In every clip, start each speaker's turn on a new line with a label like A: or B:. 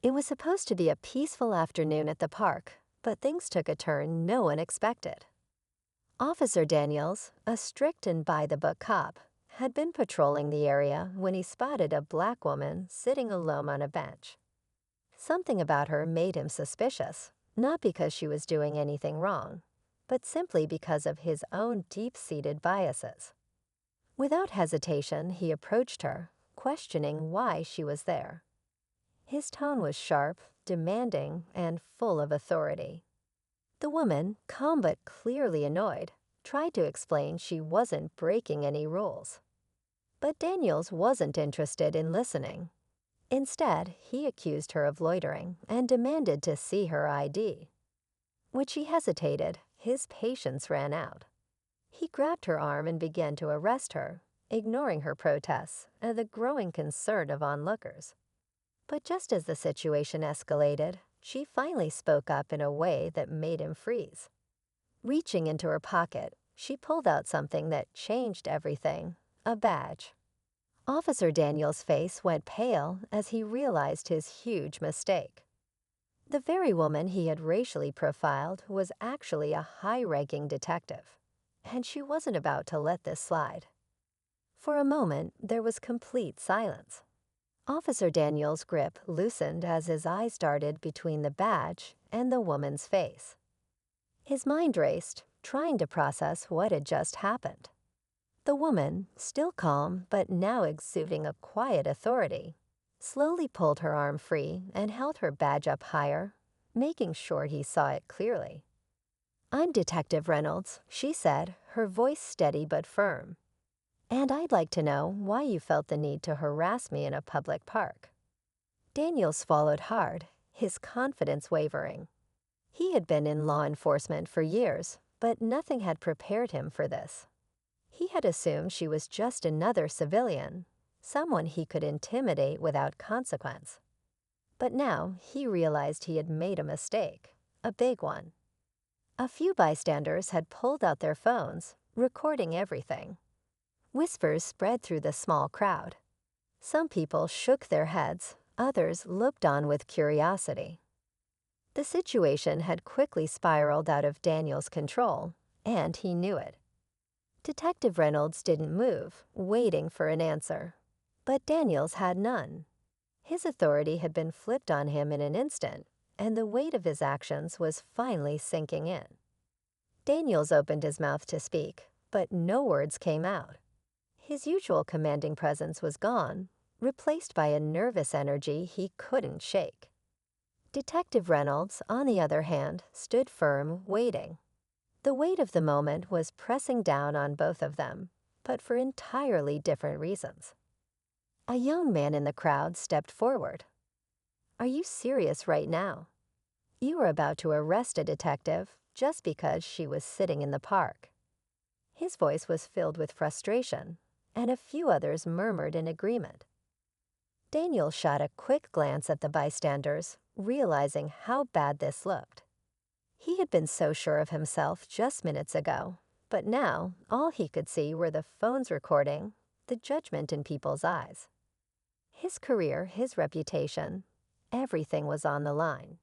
A: It was supposed to be a peaceful afternoon at the park, but things took a turn no one expected. Officer Daniels, a strict and by-the-book cop, had been patrolling the area when he spotted a black woman sitting alone on a bench. Something about her made him suspicious, not because she was doing anything wrong, but simply because of his own deep-seated biases. Without hesitation, he approached her, questioning why she was there. His tone was sharp, demanding, and full of authority. The woman, calm but clearly annoyed, tried to explain she wasn't breaking any rules. But Daniels wasn't interested in listening. Instead, he accused her of loitering and demanded to see her ID. When she hesitated, his patience ran out. He grabbed her arm and began to arrest her, ignoring her protests and the growing concern of onlookers. But just as the situation escalated, she finally spoke up in a way that made him freeze. Reaching into her pocket, she pulled out something that changed everything, a badge. Officer Daniels' face went pale as he realized his huge mistake. The very woman he had racially profiled was actually a high-ranking detective, and she wasn't about to let this slide. For a moment, there was complete silence. Officer Daniels' grip loosened as his eyes darted between the badge and the woman's face. His mind raced, trying to process what had just happened. The woman, still calm but now exuding a quiet authority, slowly pulled her arm free and held her badge up higher, making sure he saw it clearly. "I'm Detective Reynolds," she said, her voice steady but firm. "And I'd like to know why you felt the need to harass me in a public park." Daniel swallowed hard, his confidence wavering. He had been in law enforcement for years, but nothing had prepared him for this. He had assumed she was just another civilian, someone he could intimidate without consequence. But now he realized he had made a mistake, a big one. A few bystanders had pulled out their phones, recording everything. Whispers spread through the small crowd. Some people shook their heads, others looked on with curiosity. The situation had quickly spiraled out of Daniel's control, and he knew it. Detective Reynolds didn't move, waiting for an answer. But Daniels had none. His authority had been flipped on him in an instant, and the weight of his actions was finally sinking in. Daniels opened his mouth to speak, but no words came out. His usual commanding presence was gone, replaced by a nervous energy he couldn't shake. Detective Reynolds, on the other hand, stood firm, waiting. The weight of the moment was pressing down on both of them, but for entirely different reasons. A young man in the crowd stepped forward. "Are you serious right now? You were about to arrest a detective just because she was sitting in the park." His voice was filled with frustration, and a few others murmured in agreement. Daniel shot a quick glance at the bystanders, realizing how bad this looked. He had been so sure of himself just minutes ago, but now all he could see were the phones recording, the judgment in people's eyes. His career, his reputation, everything was on the line.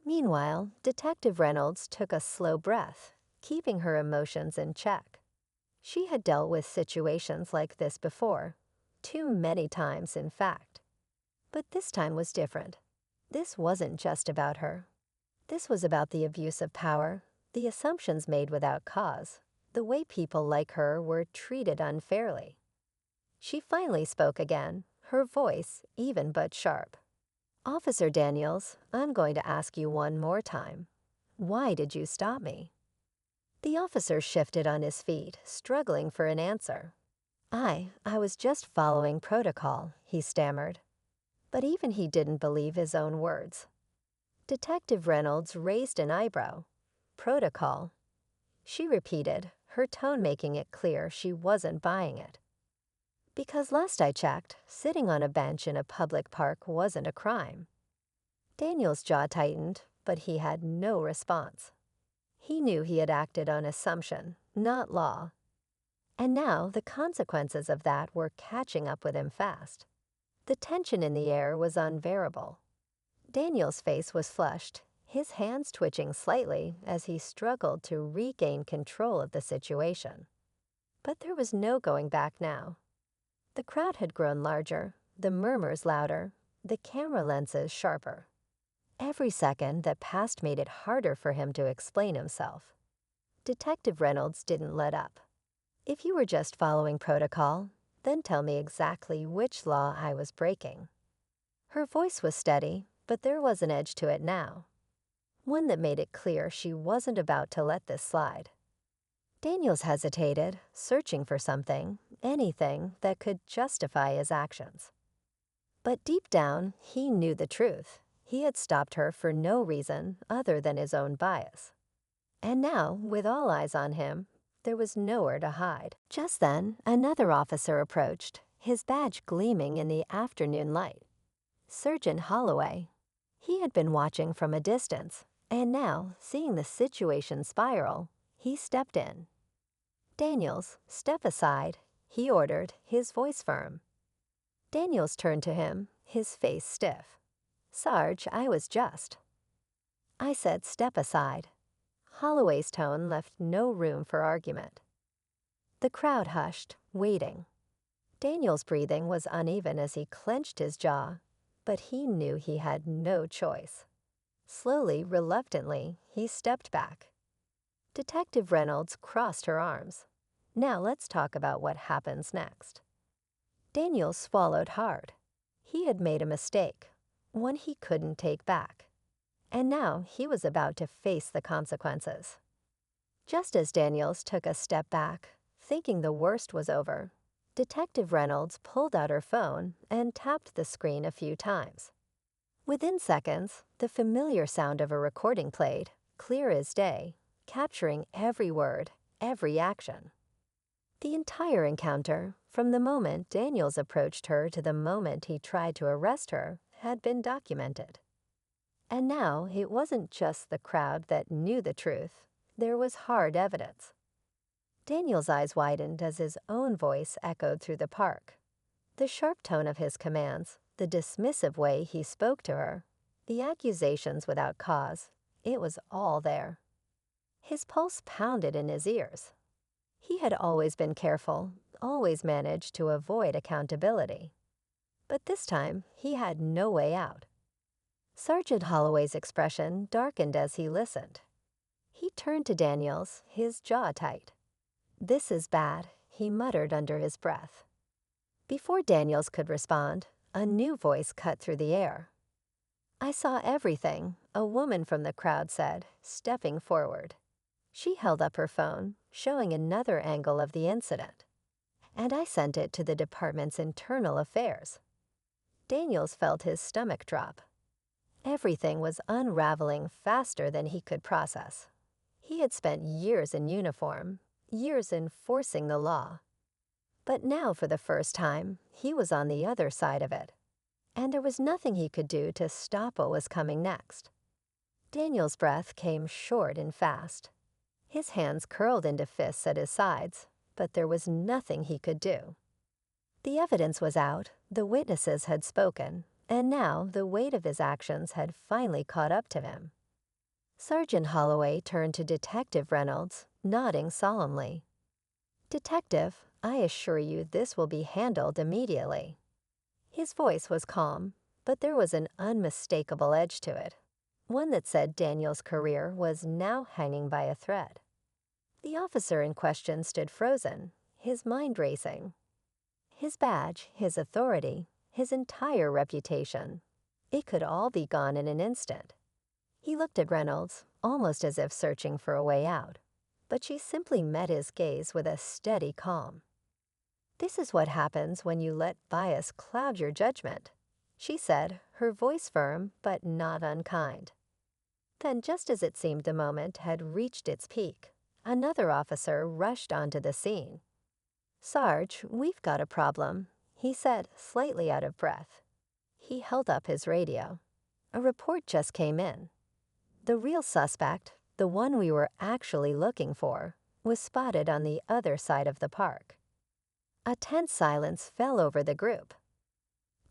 A: Meanwhile, Detective Reynolds took a slow breath, keeping her emotions in check. She had dealt with situations like this before, too many times in fact. But this time was different. This wasn't just about her. This was about the abuse of power, the assumptions made without cause, the way people like her were treated unfairly. She finally spoke again, her voice even but sharp. "Officer Daniels, I'm going to ask you one more time. Why did you stop me?" The officer shifted on his feet, struggling for an answer. I was just following protocol," he stammered. But even he didn't believe his own words. Detective Reynolds raised an eyebrow. "Protocol?" She repeated, her tone making it clear she wasn't buying it. "Because last I checked, sitting on a bench in a public park wasn't a crime." Daniel's jaw tightened, but he had no response. He knew he had acted on assumption, not law. And now the consequences of that were catching up with him fast. The tension in the air was unbearable. Daniel's face was flushed, his hands twitching slightly as he struggled to regain control of the situation. But there was no going back now. The crowd had grown larger, the murmurs louder, the camera lenses sharper. Every second that passed made it harder for him to explain himself. Detective Reynolds didn't let up. "If you were just following protocol, then tell me exactly which law I was breaking." Her voice was steady, but there was an edge to it now. One that made it clear she wasn't about to let this slide. Daniels hesitated, searching for something, anything that could justify his actions. But deep down, he knew the truth. He had stopped her for no reason other than his own bias. And now, with all eyes on him, there was nowhere to hide. Just then, another officer approached, his badge gleaming in the afternoon light. Sergeant Holloway. He had been watching from a distance, and now, seeing the situation spiral, he stepped in. "Daniels, step aside," he ordered, his voice firm. Daniels turned to him, his face stiff. "Sarge, I was just." "I said step aside." Holloway's tone left no room for argument. The crowd hushed, waiting. Daniel's breathing was uneven as he clenched his jaw, but he knew he had no choice. Slowly, reluctantly, he stepped back. Detective Reynolds crossed her arms. "Now let's talk about what happens next." Daniel swallowed hard. He had made a mistake, one he couldn't take back. And now he was about to face the consequences. Just as Daniels took a step back, thinking the worst was over, Detective Reynolds pulled out her phone and tapped the screen a few times. Within seconds, the familiar sound of a recording played, clear as day, capturing every word, every action. The entire encounter, from the moment Daniels approached her to the moment he tried to arrest her, had been documented. And now it wasn't just the crowd that knew the truth. There was hard evidence. Daniel's eyes widened as his own voice echoed through the park. The sharp tone of his commands, the dismissive way he spoke to her, the accusations without cause, it was all there. His pulse pounded in his ears. He had always been careful, always managed to avoid accountability. But this time, he had no way out. Sergeant Holloway's expression darkened as he listened. He turned to Daniels, his jaw tight. "This is bad," he muttered under his breath. Before Daniels could respond, a new voice cut through the air. "I saw everything," a woman from the crowd said, stepping forward. She held up her phone, showing another angle of the incident. "And I sent it to the department's internal affairs." Daniels felt his stomach drop. Everything was unraveling faster than he could process. He had spent years in uniform, years enforcing the law. But now, for the first time, he was on the other side of it. And there was nothing he could do to stop what was coming next. Daniel's breath came short and fast. His hands curled into fists at his sides, but there was nothing he could do. The evidence was out, the witnesses had spoken, and now the weight of his actions had finally caught up to him. Sergeant Holloway turned to Detective Reynolds, nodding solemnly. "Detective, I assure you this will be handled immediately." His voice was calm, but there was an unmistakable edge to it, one that said Daniel's career was now hanging by a thread. The officer in question stood frozen, his mind racing. His badge, his authority, his entire reputation. It could all be gone in an instant. He looked at Reynolds, almost as if searching for a way out, but she simply met his gaze with a steady calm. "This is what happens when you let bias cloud your judgment," she said, her voice firm but not unkind. Then, just as it seemed the moment had reached its peak, another officer rushed onto the scene. "Sarge, we've got a problem," he said, slightly out of breath. He held up his radio. "A report just came in. The real suspect, the one we were actually looking for, was spotted on the other side of the park." A tense silence fell over the group.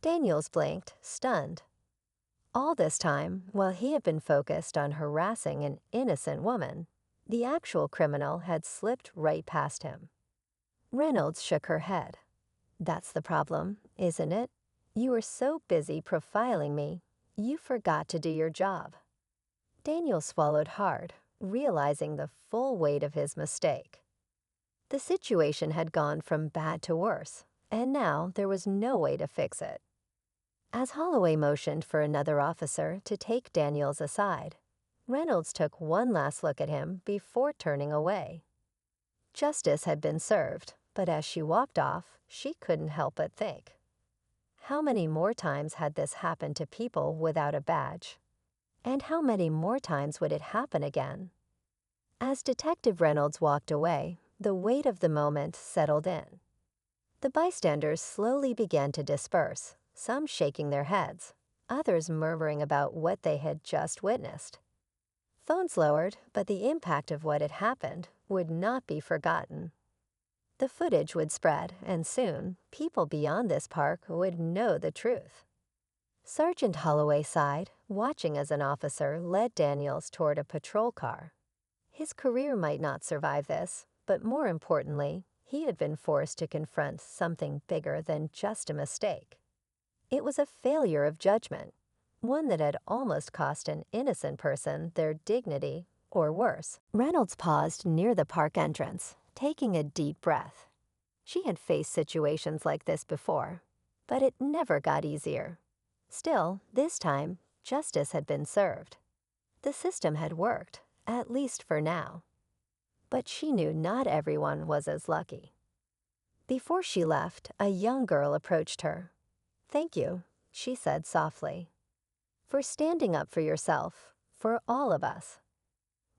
A: Daniels blinked, stunned. All this time, while he had been focused on harassing an innocent woman, the actual criminal had slipped right past him. Reynolds shook her head. That's the problem, isn't it? You were so busy profiling me, you forgot to do your job. Daniel swallowed hard, realizing the full weight of his mistake. The situation had gone from bad to worse, and now there was no way to fix it. As Holloway motioned for another officer to take Daniels aside, Reynolds took one last look at him before turning away. Justice had been served, but as she walked off, she couldn't help but think. How many more times had this happened to people without a badge? And how many more times would it happen again? As Detective Reynolds walked away, the weight of the moment settled in. The bystanders slowly began to disperse, some shaking their heads, others murmuring about what they had just witnessed. Phones lowered, but the impact of what had happened would not be forgotten. The footage would spread, and soon, people beyond this park would know the truth. Sergeant Holloway sighed, watching as an officer led Daniels toward a patrol car. His career might not survive this, but more importantly, he had been forced to confront something bigger than just a mistake. It was a failure of judgment, one that had almost cost an innocent person their dignity, or worse. Reynolds paused near the park entrance, taking a deep breath. She had faced situations like this before, but it never got easier. Still, this time, justice had been served. The system had worked, at least for now. But she knew not everyone was as lucky. Before she left, a young girl approached her. "Thank you," she said softly, "for standing up for yourself, for all of us."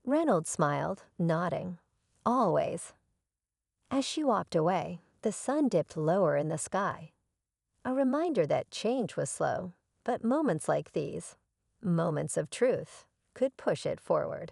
A: Reynolds smiled, nodding. "Always." As she walked away, the sun dipped lower in the sky. A reminder that change was slow, but moments like these, moments of truth, could push it forward.